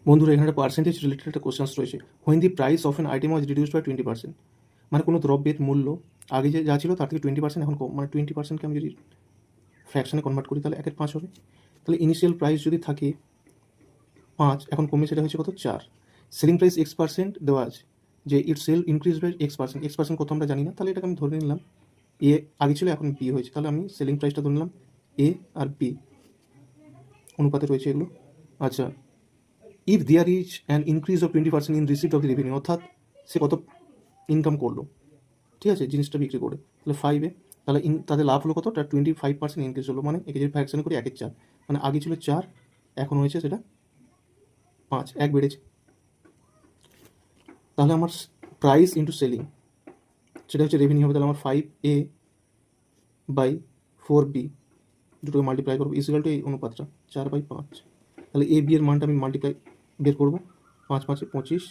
বন্ধুরা এখানে একটা পার্সেন্টেজ রিলেটেড একটা কোশ্চেন্স রয়েছে। When the price of an item was reduced by 20%, মানে কোনো দ্রব্যের মূল্য আগে যে যা ছিল তার থেকে 20% এখন কম, মানে 20%কে আমি যদি ফ্র্যাকশনে কনভার্ট করি তাহলে 1/5 হবে। তাহলে ইনিশিয়াল প্রাইস যদি থাকে 5, এখন কমে সেটা হচ্ছে কত 4। সেলিং প্রাইস X% দেওয়া আছে, যে it sale increase by X%, X% কত আমরা জানি না, তাহলে এটাকে আমি ধরে নিলাম এ আগে ছিল এখন বি হয়েছে, তাহলে আমি সেলিং প্রাইসটা ধরে নিলাম এ আর বি অনুপাতে রয়েছে এগুলো। আচ্ছা, if there is an increase of 20% in receipt of the revenue, অর্থাৎ সে কত ইনকাম করলো, ঠিক আছে, জিনিসটা বিক্রি করে, তাহলে 5 তাহলে তাদের লাভ হলো কত, তার 25% ইনক্রিজ হলো, মানে একে যদি ফ্র্যাকশন করি 1/4, মানে আগে ছিল 4 এখন হয়েছে সেটা 5, 1 বেড়েছে। তাহলে আমার প্রাইস ইন্টু সেলিং সেটা হচ্ছে রেভিনিউ হবে, তাহলে আমার 5A/4B দুটোকে মাল্টিপ্লাই করবো ইকুয়াল টু এই অনুপাতটা 4/5। তাহলে এ বি এর মানটা আমি মাল্টিপ্লাই বের করবো, 5 5 25,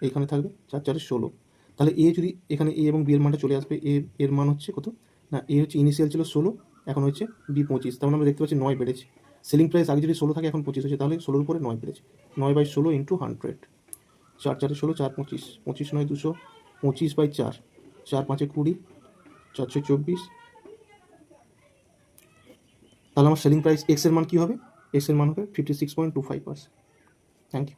এইখানে থাকবে 4 4 16। তাহলে এ যদি এখানে এ এবং বি এর মানটা চলে আসবে, এর মান হচ্ছে কত না, এ হচ্ছে ইনিশিয়াল ছিল 16, এখন হচ্ছে বি 25, তার মানে আমরা দেখতে পাচ্ছি 9 বেড়েছে। সেলিং প্রাইস আগে যদি 16 থাকে এখন 25 হচ্ছে, তাহলে 16-র উপরে 9 বেড়েছে। 9/16 ইন্টু 100, 4 4 16, 4 25, 25 9 200, 25/4, 4 5 20, 424। তাহলে আমার সেলিং প্রাইস এক্স এর মান কী হবে, এক্স এর মান হবে 56.25%। Thank you.